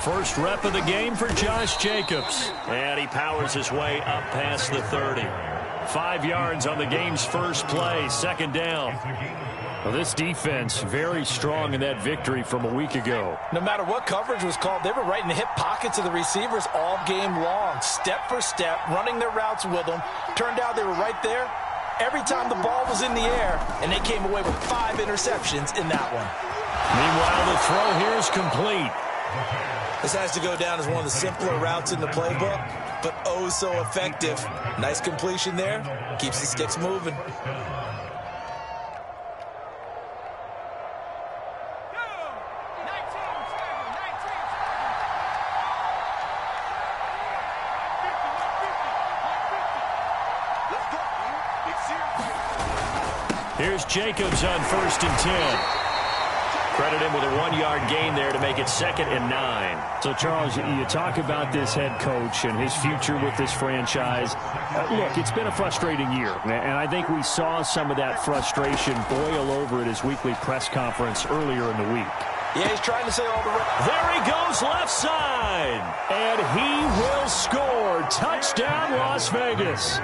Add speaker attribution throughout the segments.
Speaker 1: First rep of the game for Josh Jacobs. And he powers his way up past the 30. 5 yards on the game's first play, second down. Well, this defense very strong in that victory from a week ago.
Speaker 2: No matter what coverage was called, they were right in the hip pockets of the receivers all game long, step for step, running their routes with them. Turned out they were right there every time the ball was in the air, and they came away with 5 interceptions in that one.
Speaker 1: Meanwhile, the throw here is complete.
Speaker 2: This has to go down as one of the simpler routes in the playbook, but oh so effective. Nice completion there. Keeps the sticks moving.
Speaker 1: Here's Jacobs on 1st and 10. Credit him with a 1-yard gain there to make it 2nd and 9.
Speaker 3: So, Charles, you talk about this head coach and his future with this franchise. Look, it's been a frustrating year, and I think we saw some of that frustration boil over at his weekly press conference earlier in the week.
Speaker 2: Yeah, he's trying to say all the right.
Speaker 1: There he goes left side. And he will score. Touchdown, Las Vegas.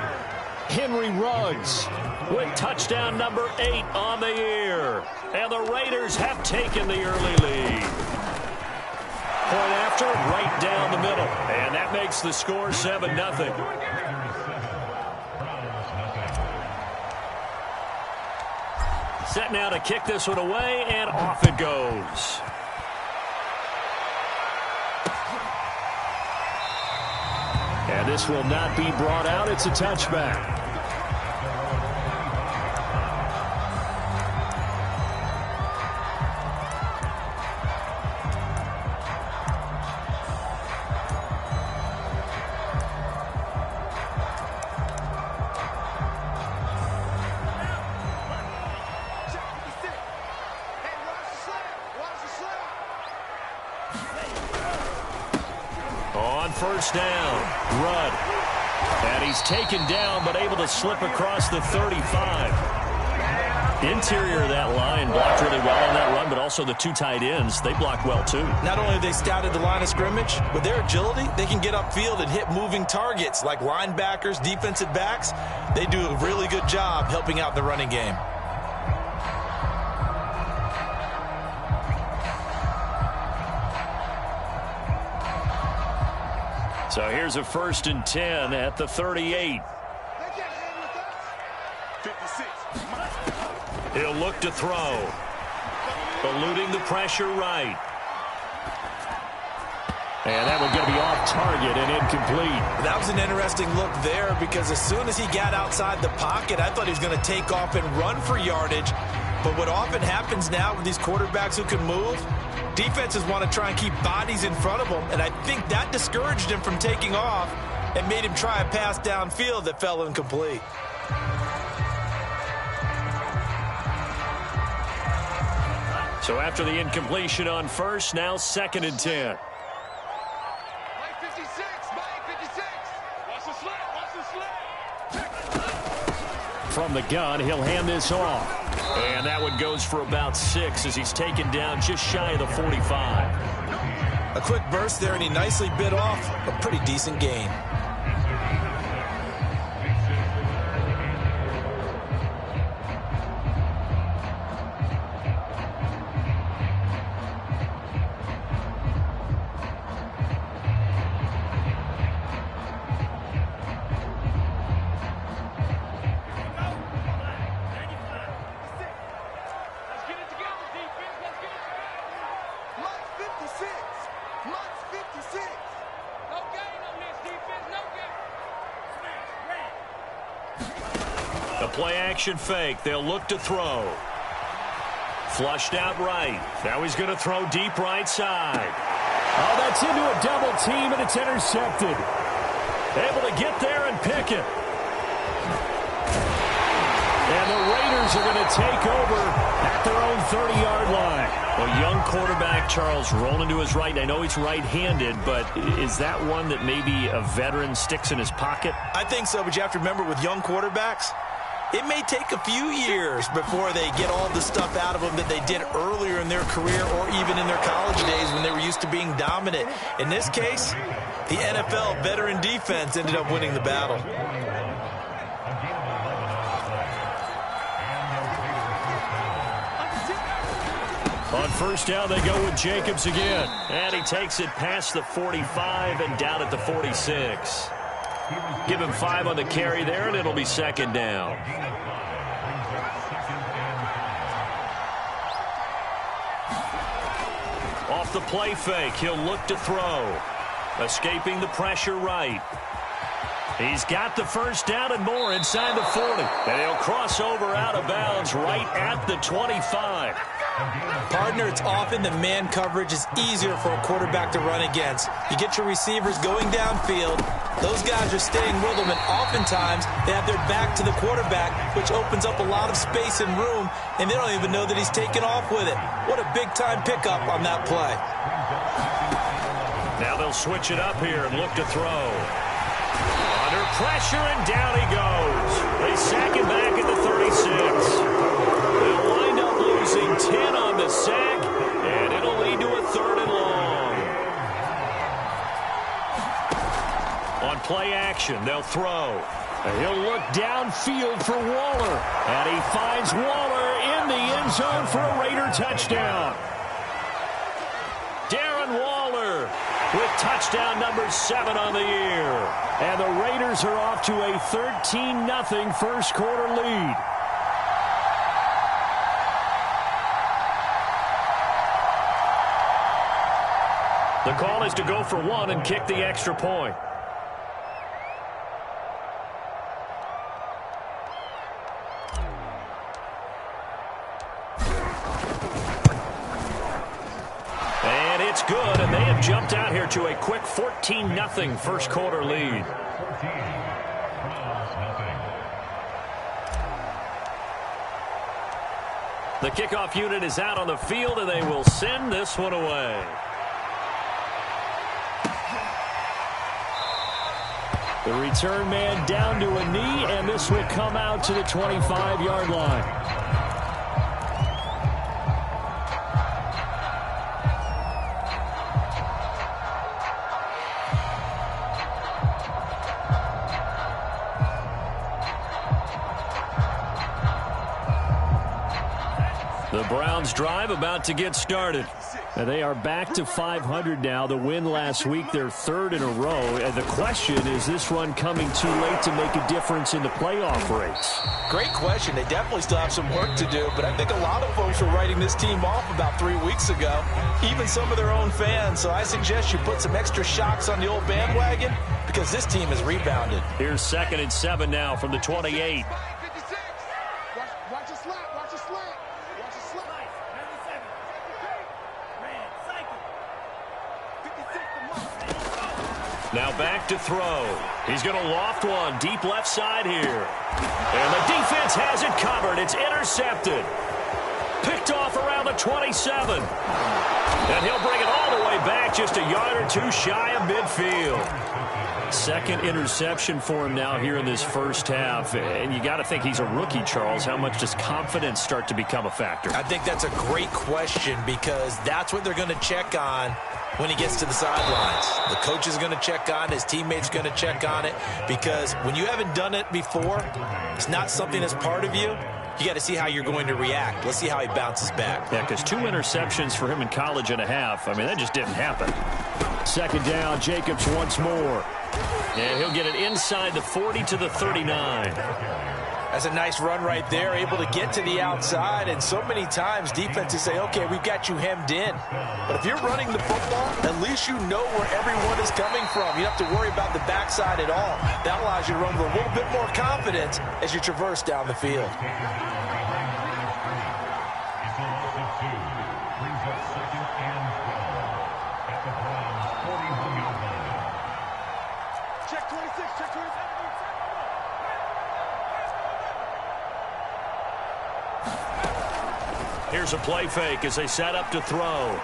Speaker 1: Henry Ruggs with touchdown number 8 on the year. And the Raiders have taken the early lead. Point after, right down the middle. And that makes the score 7-0. Set now to kick this one away, and off it goes. And this will not be brought out. It's a touchback. First down, Rudd. And he's taken down, but able to slip across the 35. Interior of that line blocked really well on that run, but also the 2 tight ends, they blocked well too.
Speaker 2: Not only have they scouted the line of scrimmage, with their agility, they can get upfield and hit moving targets like linebackers, defensive backs. They do a really good job helping out the running game.
Speaker 1: So here's a 1st and 10 at the 38. He'll look to throw. Eluding the pressure right. And that one's going to be off target and incomplete.
Speaker 2: That was an interesting look there because as soon as he got outside the pocket, I thought he was going to take off and run for yardage. But what often happens now with these quarterbacks who can move, defenses want to try and keep bodies in front of them, and I think that discouraged him from taking off and made him try a pass downfield that fell incomplete.
Speaker 1: So after the incompletion on first, now 2nd and 10. From the gun, he'll hand this off. And that one goes for about 6 as he's taken down just shy of the 45.
Speaker 2: A quick burst there, and he nicely bit off a pretty decent gain.
Speaker 1: Play-action fake. They'll look to throw. Flushed out right. Now he's going to throw deep right side. Oh, that's into a double team, and it's intercepted. Able to get there and pick it. And the Raiders are going to take over at their own 30-yard line. A young quarterback, Charles, rolling to his right. I know he's right-handed, but is that one that maybe a veteran sticks in his pocket?
Speaker 2: I think so, but you have to remember with young quarterbacks, it may take a few years before they get all the stuff out of them that they did earlier in their career or even in their college days when they were used to being dominant. In this case, the NFL veteran defense ended up winning the battle.
Speaker 1: On first down, they go with Jacobs again. And he takes it past the 45 and down at the 46. Give him 5 on the carry there, and it'll be second down. Off the play fake, he'll look to throw. Escaping the pressure right. He's got the first down and more inside the 40. And he'll cross over out of bounds right at the 25.
Speaker 2: Partner, it's often the man coverage is easier for a quarterback to run against. You get your receivers going downfield. Those guys are staying with them, and oftentimes they have their back to the quarterback, which opens up a lot of space and room, and they don't even know that he's taken off with it. What a big-time pickup on that play.
Speaker 1: Now they'll switch it up here and look to throw. Under pressure, and down he goes. They sack him back at the 36. They'll wind up losing 10 on the sack, and it'll lead to a 3rd and long. On play action, they'll throw. And he'll look downfield for Waller. And he finds Waller in the end zone for a Raider touchdown. Darren Waller with touchdown number 7 on the year. And the Raiders are off to a 13-0 first quarter lead. The call is to go for 1 and kick the extra point. And it's good, and they have jumped out here to a quick 14-0 first quarter lead. The kickoff unit is out on the field, and they will send this one away. The return man down to a knee, and this will come out to the 25-yard line. The Browns drive about to get started. And they are back to 500 now. The win last week, their 3rd in a row. And the question is this run coming too late to make a difference in the playoff race?
Speaker 2: Great question. They definitely still have some work to do, but I think a lot of folks were writing this team off about 3 weeks ago, even some of their own fans. So I suggest you put some extra shocks on the old bandwagon because this team has rebounded.
Speaker 1: Here's 2nd and 7 now from the 28. Now back to throw. He's going to loft one deep left side here. And the defense has it covered. It's intercepted. Picked off around the 27. And he'll bring it all the way back just a yard or 2 shy of midfield. 2nd interception for him now here in this first half. And you got to think he's a rookie, Charles. How much does confidence start to become a factor?
Speaker 2: I think that's a great question because that's what they're going to check on when he gets to the sidelines. The coach is going to check on it. His teammates are going to check on it because when you haven't done it before, it's not something that's part of you. You got to see how you're going to react. Let's see how he bounces back.
Speaker 1: Yeah, because 2 interceptions for him in college and a half. I mean, that just didn't happen. 2nd down, Jacobs once more. And he'll get it inside the 40 to the 39.
Speaker 2: That's a nice run right there, able to get to the outside. And so many times defenses say, okay, we've got you hemmed in. But if you're running the football, at least you know where everyone is coming from. You don't have to worry about the backside at all. That allows you to run with a little bit more confidence as you traverse down the field.
Speaker 1: Here's a play fake as they set up to throw.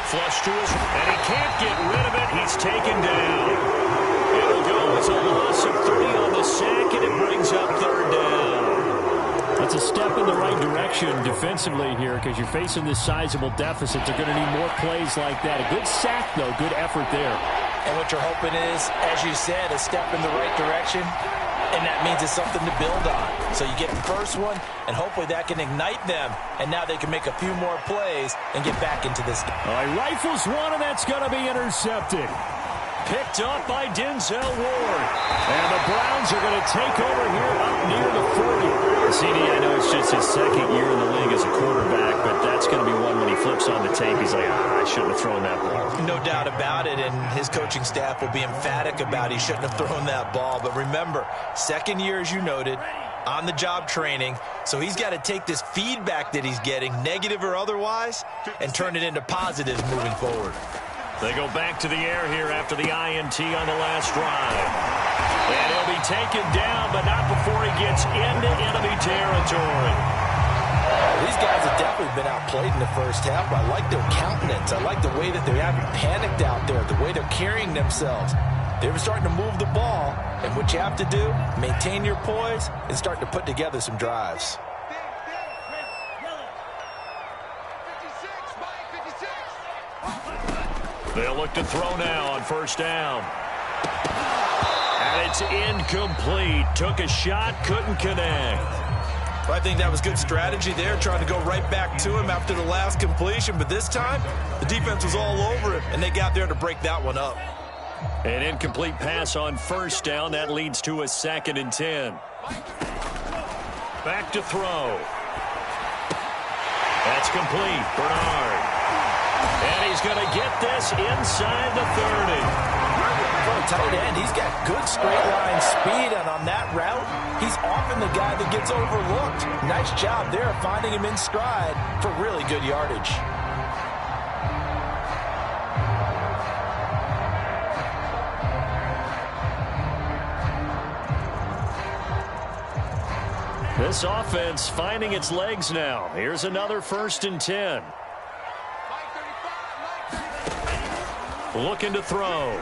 Speaker 1: Flush to his, and he can't get rid of it. He's taken down. It'll go as a loss of 3 on the sack, and it brings up 3rd
Speaker 3: it's a step in the right direction defensively here because you're facing this sizable deficit. They're going to need more plays like that. A good sack, though. Good effort there.
Speaker 2: And what you're hoping is, as you said, a step in the right direction, and that means it's something to build on. So you get the first one, and hopefully that can ignite them, and now they can make a few more plays and get back into this game.
Speaker 3: All right, rifles one, and that's going to be intercepted. Picked up by Denzel Ward. And the Browns are going to take over here up near the 40. CD, I know it's just his second year in the league as a quarterback, but that's going to be one when he flips on the tape. He's like, I shouldn't have thrown that ball.
Speaker 2: No doubt about it, and his coaching staff will be emphatic about he shouldn't have thrown that ball. But remember, second year, as you noted, on-the-job training, so he's got to take this feedback that he's getting, negative or otherwise, and turn it into positives moving forward.
Speaker 1: They go back to the air here after the INT on the last drive. And he'll be taken down, but not before he gets into enemy territory.
Speaker 2: These guys have definitely been outplayed in the first half, but I like their countenance. I like the way that they haven't panicked out there, the way they're carrying themselves. They're starting to move the ball, and what you have to do, maintain your poise and start to put together some drives.
Speaker 1: They'll look to throw now on first down. And it's incomplete. Took a shot, couldn't connect.
Speaker 2: Well, I think that was good strategy there, trying to go right back to him after the last completion. But this time, the defense was all over it, and they got there to break that one up.
Speaker 1: An incomplete pass on first down. That leads to a 2nd and 10. Back to throw. That's complete. Bernard. And he's going to get this inside the 30.
Speaker 2: For a tight end, he's got good straight line speed, and on that route, he's often the guy that gets overlooked. Nice job there finding him in stride for really good yardage.
Speaker 1: This offense finding its legs now. Here's another 1st and 10. Looking to throw.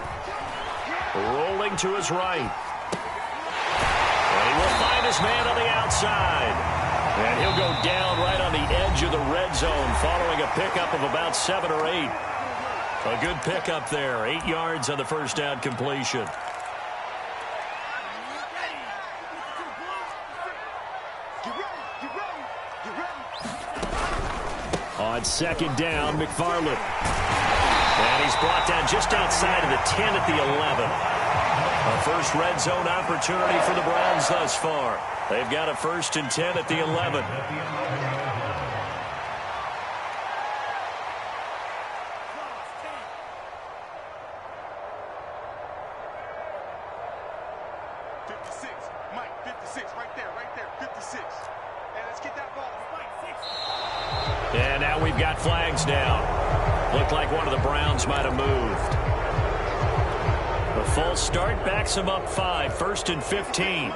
Speaker 1: Rolling to his right. And he will find his man on the outside. And he'll go down right on the edge of the red zone following a pickup of about 7 or 8. A good pickup there. 8 yards on the first down completion. On 2nd down, McFarland. And he's brought down just outside of the 10 at the 11. A first red zone opportunity for the Browns thus far. They've got a 1st and 10 at the 11.
Speaker 4: Mike, 56, right there, 56. And let's get that ball.
Speaker 1: And now we've got flags down. Looked like one of the Browns might have moved. The false start backs him up 5. 1st and 15.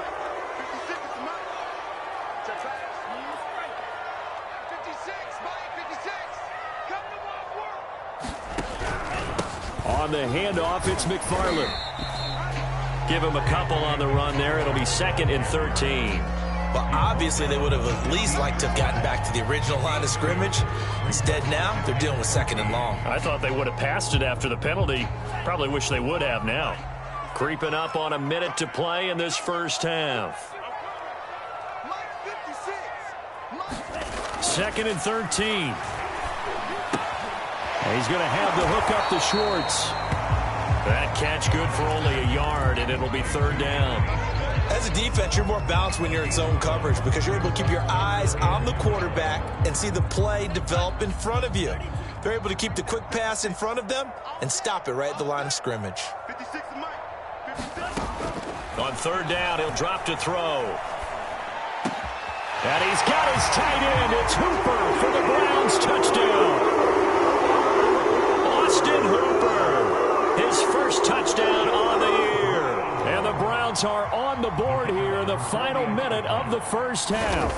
Speaker 1: On the handoff, it's McFarland. Give him a couple on the run there. It'll be 2nd and 13.
Speaker 2: Well, obviously, they would have at least liked to have gotten back to the original line of scrimmage. Instead, now, they're dealing with 2nd and long.
Speaker 1: I thought they would have passed it after the penalty. Probably wish they would have now. Creeping up on a minute to play in this first half. 2nd and 13. And he's going to have the hook up to Schwartz. That catch good for only a yard, and it'll be 3rd down.
Speaker 2: As a defense, you're more balanced when you're in zone coverage because you're able to keep your eyes on the quarterback and see the play develop in front of you. They're able to keep the quick pass in front of them and stop it right at the line of scrimmage.
Speaker 1: On 3rd down, he'll drop to throw. And he's got his tight end. It's Hooper for the Browns touchdown. Austin Hooper, his first touchdown on the year. And the Browns are on the board here in the final minute of the first half.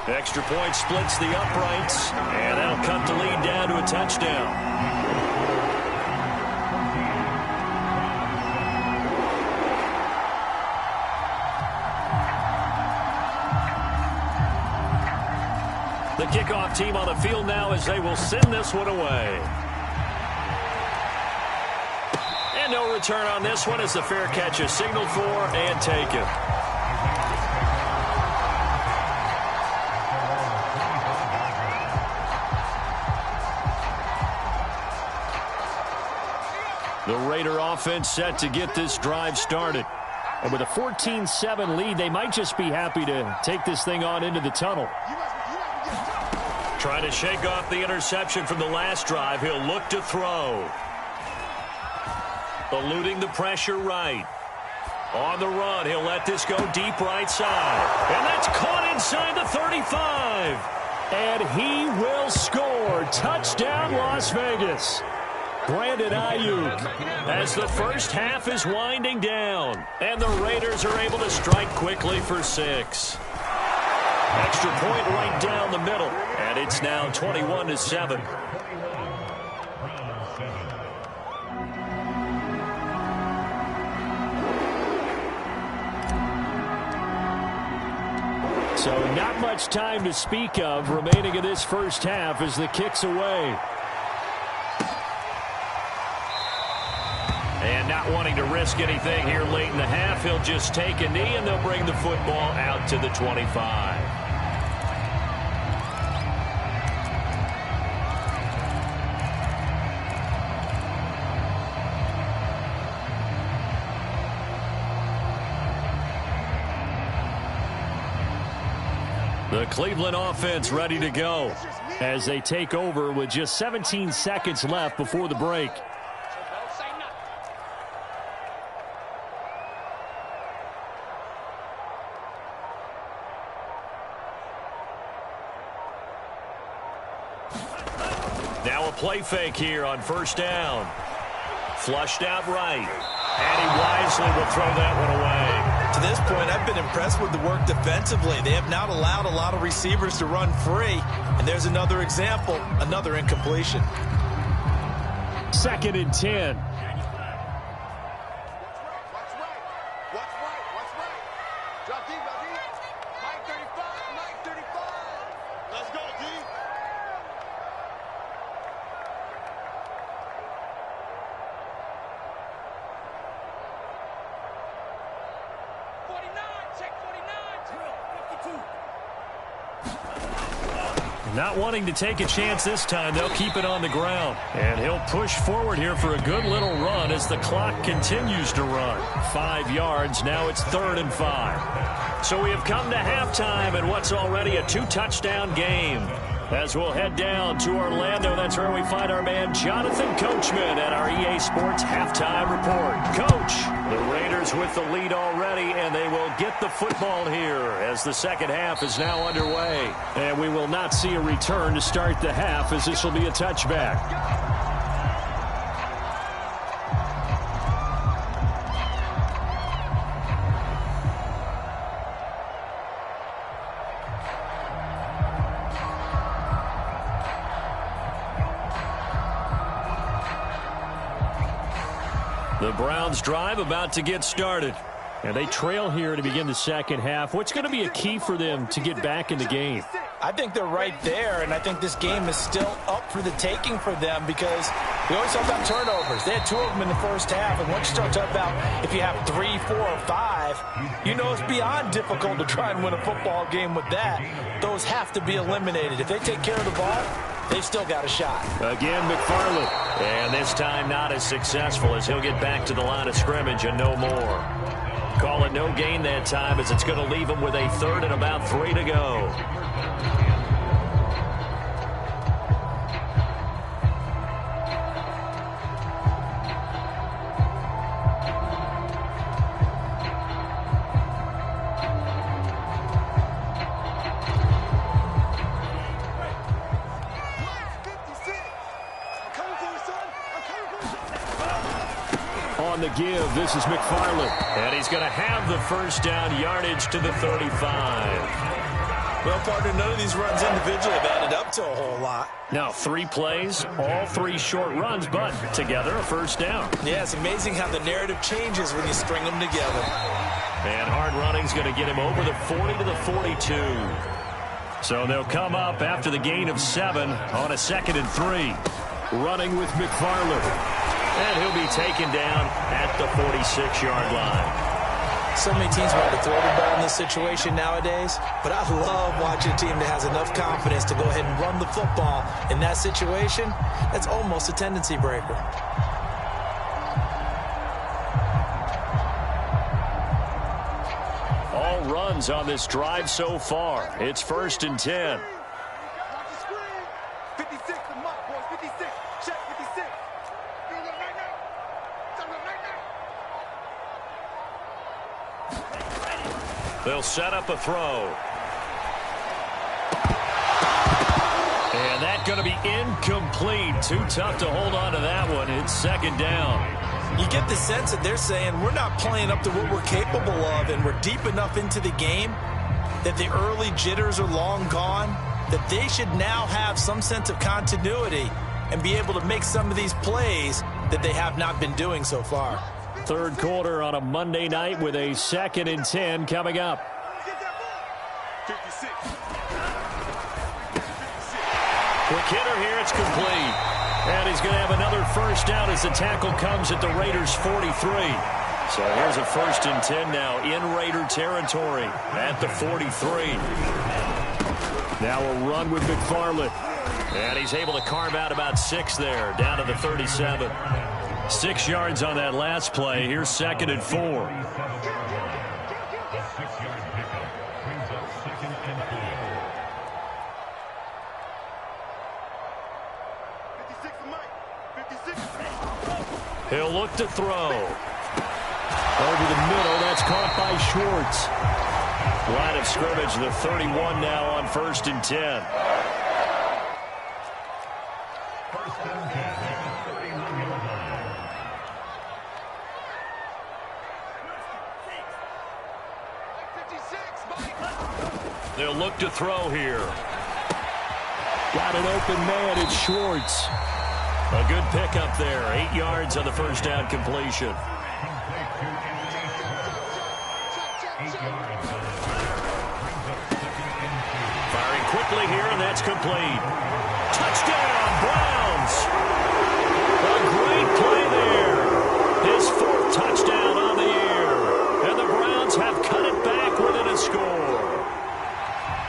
Speaker 1: Extra point splits the uprights, and that'll cut the lead down to a touchdown. The kickoff team on the field now as they will send this one away. And no return on this one as the fair catch is signaled for and taken. The Raider offense set to get this drive started. And with a 14-7 lead, they might just be happy to take this thing on into the tunnel. Trying to shake off the interception from the last drive. He'll look to throw. Eluding the pressure right. On the run, he'll let this go deep right side. And that's caught inside the 35. And he will score. Touchdown, Las Vegas. Brandon Ayuk as the first half is winding down. And the Raiders are able to strike quickly for 6. Extra point right down the middle. And it's now 21-7. So not much time to speak of remaining in this first half as the kick's away. And not wanting to risk anything here late in the half, he'll just take a knee and they'll bring the football out to the 25. The Cleveland offense ready to go as they take over with just 17 seconds left before the break. Now a play fake here on first down. Flushed out right. And he wisely will throw that one away.
Speaker 2: To this point, I've been impressed with the work defensively. They have not allowed a lot of receivers to run free. And there's another example, another incompletion.
Speaker 3: 2nd and 10.
Speaker 4: Drop deep, drop deep. Mike 35, Mike 35. Let's go, D.
Speaker 3: Not wanting to take a chance this time, they'll keep it on the ground. And he'll push forward here for a good little run as the clock continues to run. 5 yards, now it's 3rd and 5. So we have come to halftime in what's already a 2-touchdown game. As we'll head down to Orlando, that's where we find our man Jonathan Coachman at our EA Sports Halftime Report. Coach, the Raiders with the lead already, and they will get the football here as the second half is now underway. And we will not see a return to start the half as this will be a touchback. The Browns drive about to get started. And they trail here to begin the second half. What's going to be a key for them to get back in the game?
Speaker 2: I think they're right there, and I think this game is still up for the taking for them because we always talk about turnovers. They had 2 of them in the first half, and once you start talking about if you have 3, 4, or 5, you know it's beyond difficult to try and win a football game with that. Those have to be eliminated. If they take care of the ball, they've still got a shot.
Speaker 1: Again, McFarland. And this time not as successful as he'll get back to the line of scrimmage and no more. Call it no gain that time as it's going to leave him with a 3rd and about 3 to go.
Speaker 3: On the give, this is McFarland.
Speaker 1: And he's going to have the first down yardage to the 35.
Speaker 2: Well, partner, none of these runs individually have added up to a whole lot.
Speaker 3: Now 3 plays, all 3 short runs, but together a first down.
Speaker 2: Yeah, it's amazing how the narrative changes when you string them together.
Speaker 1: And hard running's going to get him over the 40 to the 42.
Speaker 3: So they'll come up after the gain of 7 on a 2nd and 3. Running with McFarland. And he'll be taken down at the 46-yard line.
Speaker 2: So many teams want to throw the ball in this situation nowadays, but I love watching a team that has enough confidence to go ahead and run the football in that situation. That's almost a tendency breaker.
Speaker 3: All runs on this drive so far. It's 1st and 10.
Speaker 4: Watch the screen. 56 to Mike, boys. 56. Check 56. Do it right now. Do it right now.
Speaker 3: They'll set up a throw. And that's going to be incomplete. Too tough to hold on to that one. It's 2nd down.
Speaker 2: You get the sense that they're saying we're not playing up to what we're capable of, and we're deep enough into the game that the early jitters are long gone, that they should now have some sense of continuity and be able to make some of these plays that they have not been doing so far.
Speaker 3: 3rd quarter on a Monday night with a 2nd and 10 coming up.
Speaker 4: Get that ball. 56.
Speaker 3: Quick hitter here, it's complete. And he's going to have another first down as the tackle comes at the Raiders' 43. So here's a 1st and 10 now in Raider territory at the 43. Now a run with McFarland. And he's able to carve out about 6 there, down to the 37. 6 yards on that last play. Here's 2nd and 4.
Speaker 4: 56 to Mike. 56.
Speaker 3: He'll look to throw. Over the middle, that's caught by Schwartz. Line of scrimmage, the 31 now on 1st and 10. They'll look to throw here. Got an open man, it's Schwartz. A good pickup there. 8 yards on the first down completion. Firing quickly here, and that's complete. Touchdown, Browns! A great play there. His 4th touchdown on the year. And the Browns have cut it back within a score.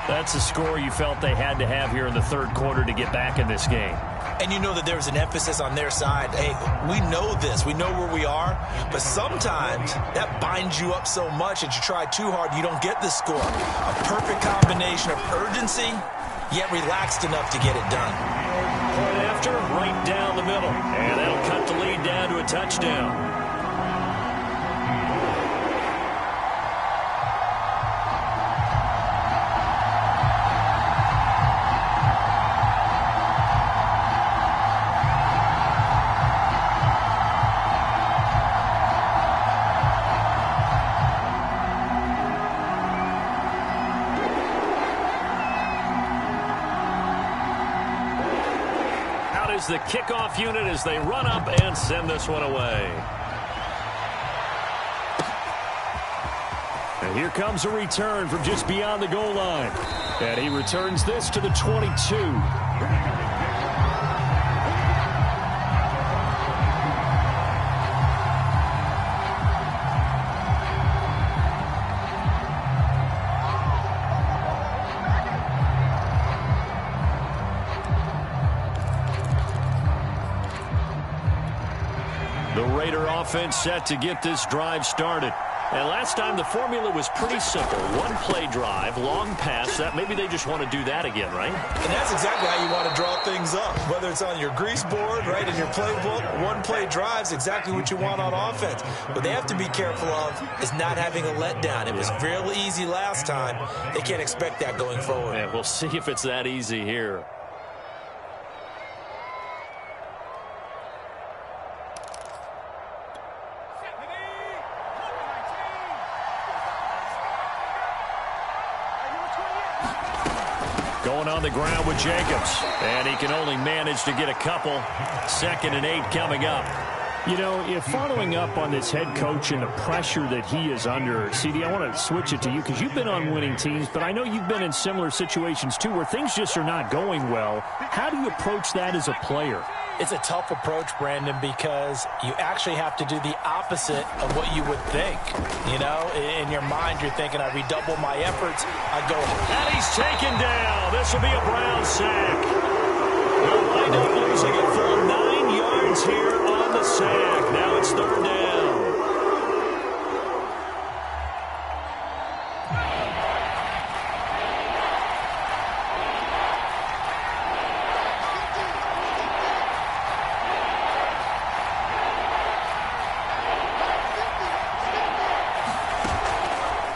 Speaker 3: That's a score you felt they had to have here in the 3rd quarter to get back in this game.
Speaker 2: And you know that there was an emphasis on their side. Hey, we know this. We know where we are. But sometimes that binds you up so much that you try too hard, you don't get the score. A perfect combination of urgency, yet relaxed enough to get it done.
Speaker 3: Point after, right down the middle. And that'll cut the lead down to a touchdown. The kickoff unit as they run up and send this one away. And here comes a return from just beyond the goal line. And he returns this to the 22. Offense set to get this drive started. And last time the formula was pretty simple. One play drive, long pass. That maybe they just want to do that again, right?
Speaker 2: And that's exactly how you want to draw things up. Whether it's on your grease board, right, in your playbook, one play drive's exactly what you want on offense. What they have to be careful of is not having a letdown. It was real easy last time. They can't expect that going forward.
Speaker 3: Yeah, we'll see if it's that easy here. Going on the ground with Jacobs. And he can only manage to get a couple. 2nd and 8 coming up. You know, if following up on this head coach and the pressure that he is under, CD, I want to switch it to you because you've been on winning teams, but I know you've been in similar situations too where things just are not going well. How do you approach that as a player?
Speaker 2: It's a tough approach, Brandon, because you actually have to do the opposite of what you would think. You know, in your mind, you're thinking, I redouble my efforts, I go.
Speaker 1: And he's taken down. This will be a Brown sack. They'll wind up losing a full 9 yards here on the sack. Now it's third down.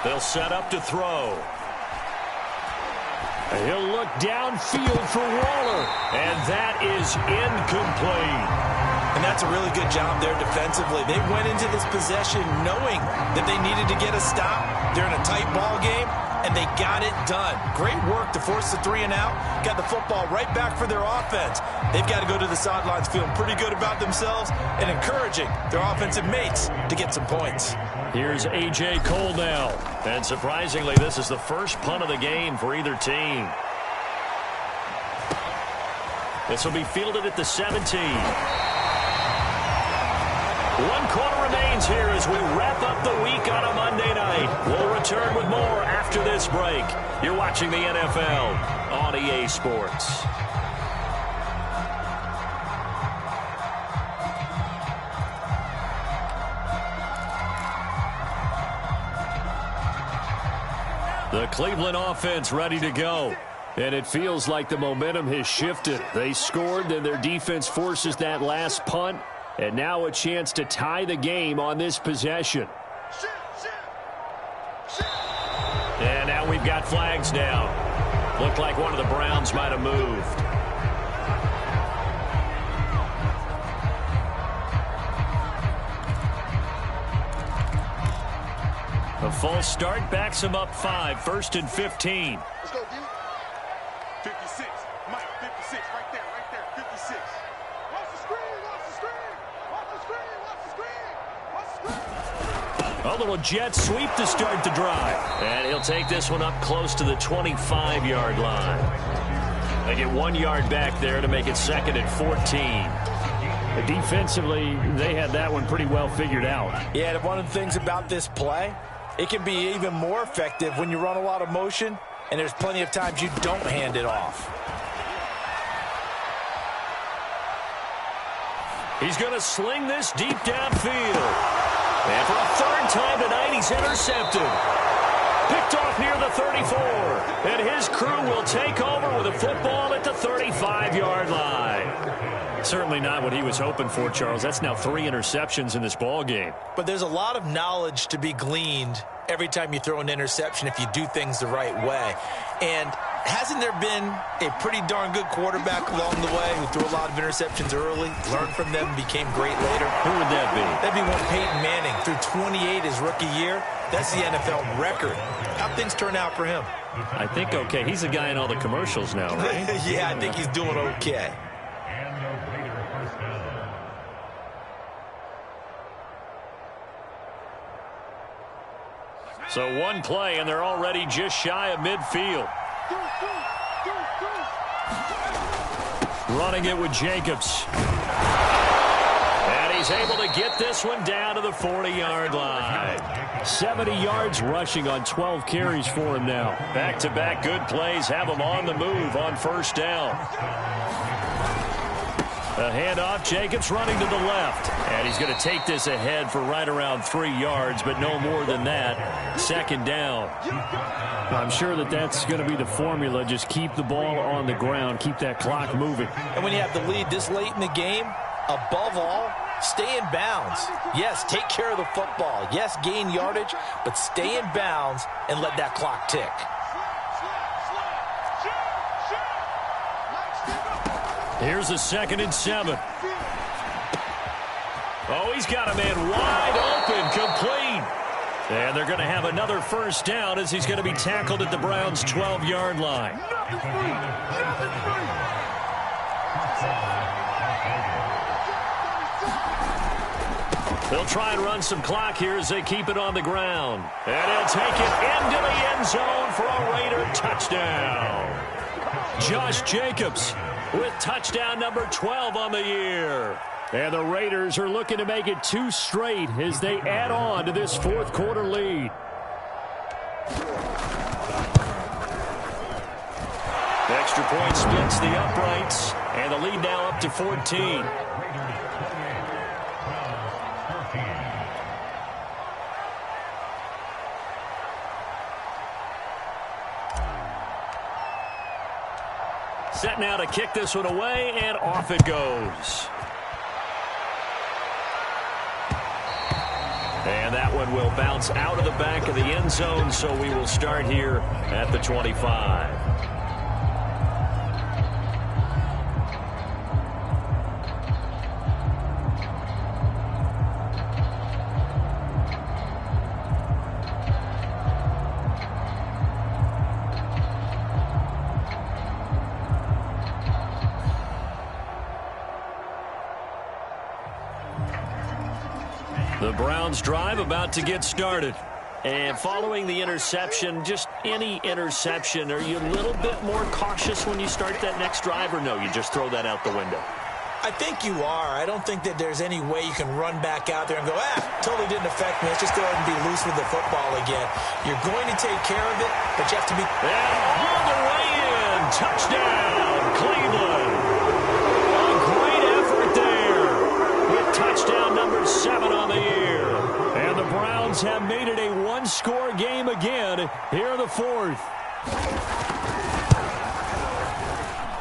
Speaker 1: They'll set up to throw. He'll look downfield for Waller, and that is incomplete.
Speaker 2: And that's a really good job there defensively. They went into this possession knowing that they needed to get a stop. They're in a tight ball game, and they got it done. Great work to force the 3 and out. Got the football right back for their offense. They've got to go to the sidelines feeling pretty good about themselves and encouraging their offensive mates to get some points.
Speaker 1: Here's A.J. Cole now. And surprisingly, this is the first punt of the game for either team. This will be fielded at the 17. 1 quarter remains here as we wrap up the week on a Monday night. We'll return with more after this break. You're watching the NFL on EA Sports. The Cleveland offense ready to go. And it feels like the momentum has shifted. They scored, then their defense forces that last punt. And now a chance to tie the game on this possession. And now we've got flags down. Looked like one of the Browns might have moved. A false start backs him up 5, 1st and 15.
Speaker 4: Let's go, D. 56. Mike, 56. Right there, 56. Watch the screen, watch the screen. Watch the screen, watch the screen. Watch the screen.
Speaker 1: A little jet sweep to start the drive. And he'll take this one up close to the 25-yard line. They get 1 yard back there to make it 2nd and 14.
Speaker 3: Defensively, they had that one pretty well figured out.
Speaker 2: Yeah, and one of the things about this play, it can be even more effective when you run a lot of motion, and there's plenty of times you don't hand it off.
Speaker 1: He's going to sling this deep downfield. And for a 3rd time tonight, he's intercepted. Picked off near the 34. And his crew will take over with a football at the 35-yard line. Certainly not what he was hoping for, Charles. That's now 3 interceptions in this ball game.
Speaker 2: But there's a lot of knowledge to be gleaned every time you throw an interception if you do things the right way. And hasn't there been a pretty darn good quarterback along the way who threw a lot of interceptions early, learned from them, became great later?
Speaker 1: Who would that be?
Speaker 2: That'd be one Peyton Manning. Threw 28 his rookie year. That's the NFL record. How'd things turn out for him?
Speaker 1: I think okay. He's the guy in all the commercials now, right?
Speaker 2: Yeah, I think he's doing okay.
Speaker 1: So one play, and they're already just shy of midfield. Running it with Jacobs. And he's able to get this one down to the 40-yard line. 70 yards rushing on 12 carries for him now. Back-to-back good plays have him on the move on 1st down. A handoff, Jacobs running to the left. And he's going to take this ahead for right around 3 yards, but no more than that. 2nd down.
Speaker 3: I'm sure that that's going to be the formula. Just keep the ball on the ground. Keep that clock moving.
Speaker 2: And when you have the lead this late in the game, above all, stay in bounds. Yes, take care of the football. Yes, gain yardage, but stay in bounds and let that clock tick.
Speaker 1: Here's a 2nd and 7. Oh, he's got a man wide open, complete. And they're going to have another 1st down as he's going to be tackled at the Browns' 12-yard line. They'll try and run some clock here as they keep it on the ground. And he'll take it into the end zone for a Raider touchdown. Josh Jacobs with touchdown number 12 on the year. And the Raiders are looking to make it 2 straight as they add on to this fourth quarter lead. Extra point splits the uprights, and the lead now up to 14. Set now to kick this one away, and off it goes. And that one will bounce out of the back of the end zone, so we will start here at the 25. The Browns drive about to get started. And following the interception, just any interception, are you a little bit more cautious when you start that next drive, or no, you just throw that out the window?
Speaker 2: I think you are. I don't think that there's any way you can run back out there and go, totally didn't affect me. Let's just go ahead and be loose with the football again. You're going to take care of it, but you have to be...
Speaker 1: And all the way in. Touchdown, Cleveland. A great effort there with touchdown number 7 on the year. And the Browns have made it a one-score game again here in the fourth.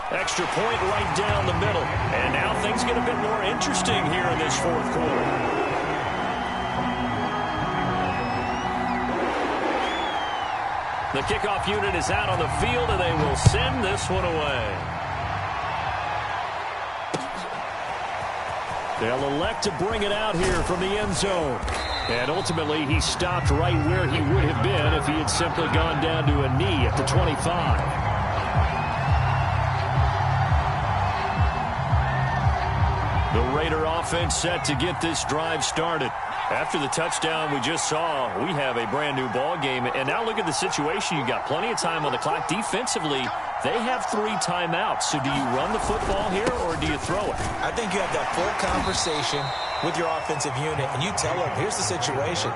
Speaker 1: Extra point right down the middle. And now things get a bit more interesting here in this fourth quarter. The kickoff unit is out on the field, and they will send this one away. They'll elect to bring it out here from the end zone. And ultimately, he stopped right where he would have been if he had simply gone down to a knee at the 25. The Raider offense set to get this drive started. After the touchdown we just saw, we have a brand new ball game. And now look at the situation. You've got plenty of time on the clock. Defensively, they have 3 timeouts. So do you run the football here or do you throw it?
Speaker 2: I think you have that full conversation with your offensive unit, and you tell them, here's the situation.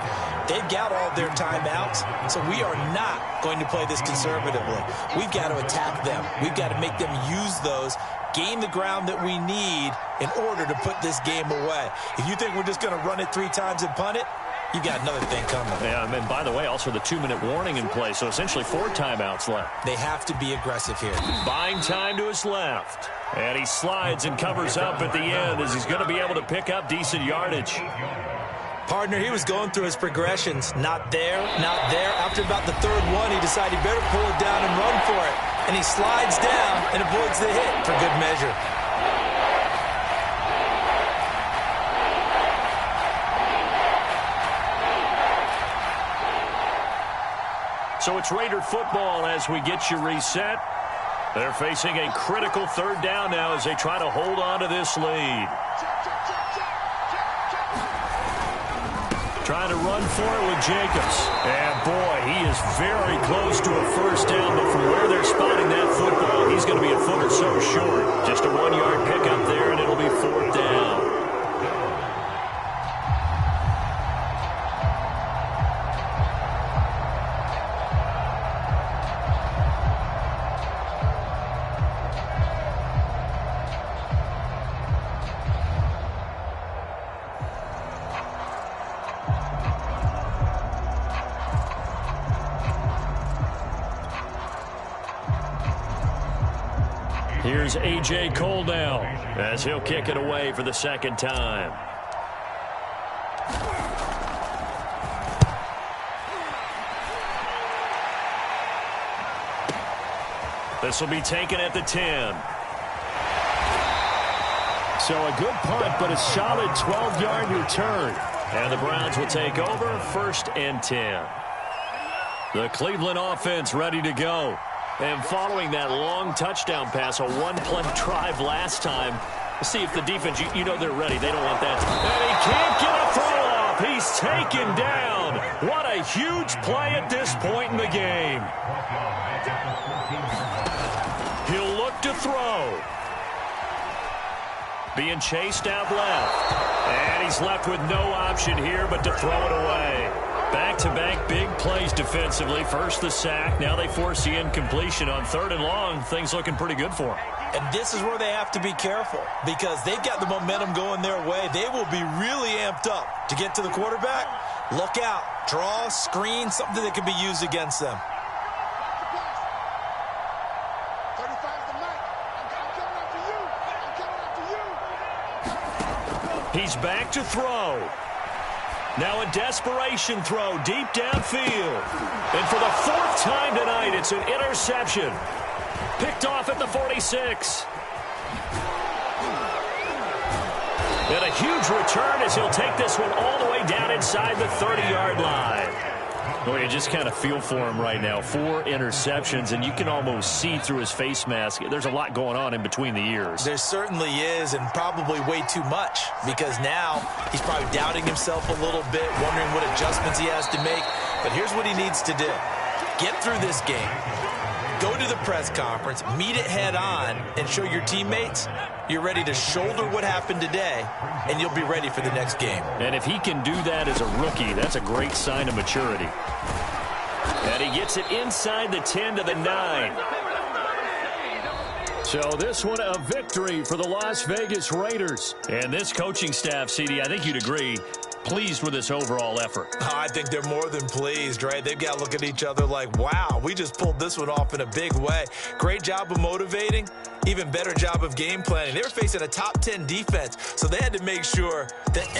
Speaker 2: They've got all their timeouts, so we are not going to play this conservatively. We've got to attack them. We've got to make them use those, gain the ground that we need in order to put this game away. If you think we're just going to run it 3 times and punt it, you got another thing coming.
Speaker 1: Yeah, and by the way, also the 2-minute warning in play, so essentially 4 timeouts left.
Speaker 2: They have to be aggressive here.
Speaker 1: Buying time to his left. And he slides and covers up at the end as he's going to be able to pick up decent yardage.
Speaker 2: Partner, he was going through his progressions. Not there, not there. After about the 3rd one, he decided he better pull it down and run for it. And he slides down and avoids the hit for good measure.
Speaker 1: So it's Raider football as we get you reset. They're facing a critical 3rd down now as they try to hold on to this lead. Trying to run for it with Jacobs. And boy, he is very close to a 1st down, but from where they're spotting that football, he's going to be a foot or so short. Just a 1-yard pickup there, and it'll be 4th down. Here's A.J. Cole now as he'll kick it away for the 2nd time. This will be taken at the 10. So a good punt, but a solid 12-yard return. And the Browns will take over 1st and 10. The Cleveland offense ready to go. And following that long touchdown pass, a 1-play drive last time, See if the defense, you know they're ready. They don't want that. And he can't get a throw off. He's taken down. What a huge play at this point in the game. He'll look to throw. Being chased out left. And he's left with no option here but to throw it away. Back-to-back big plays defensively. First the sack. Now they force the incompletion on 3rd and long. Things looking pretty good for them.
Speaker 2: And this is where they have to be careful because they've got the momentum going their way. They will be really amped up to get to the quarterback. Look out. Draw, screen, something that can be used against them.
Speaker 1: He's back to throw. Now a desperation throw deep downfield. And for the 4th time tonight, it's an interception. Picked off at the 46. And a huge return as he'll take this one all the way down inside the 30-yard line. Well, you just kind of feel for him right now. 4 interceptions, and you can almost see through his face mask. There's a lot going on in between the ears.
Speaker 2: There certainly is, and probably way too much, because now he's probably doubting himself a little bit, wondering what adjustments he has to make. But here's what he needs to do. Get through this game. Go to the press conference, meet it head on, and show your teammates you're ready to shoulder what happened today, and you'll be ready for the next game.
Speaker 1: And if he can do that as a rookie, that's a great sign of maturity. And he gets it inside the 10 to the 9. So this one a victory for the Las Vegas Raiders. And this coaching staff, CD, I think you'd agree, pleased with this overall effort.
Speaker 2: Oh, I think they're more than pleased, right? They've got to look at each other like, wow, we just pulled this one off in a big way. Great job of motivating, even better job of game planning. They were facing a top 10 defense, so they had to make sure that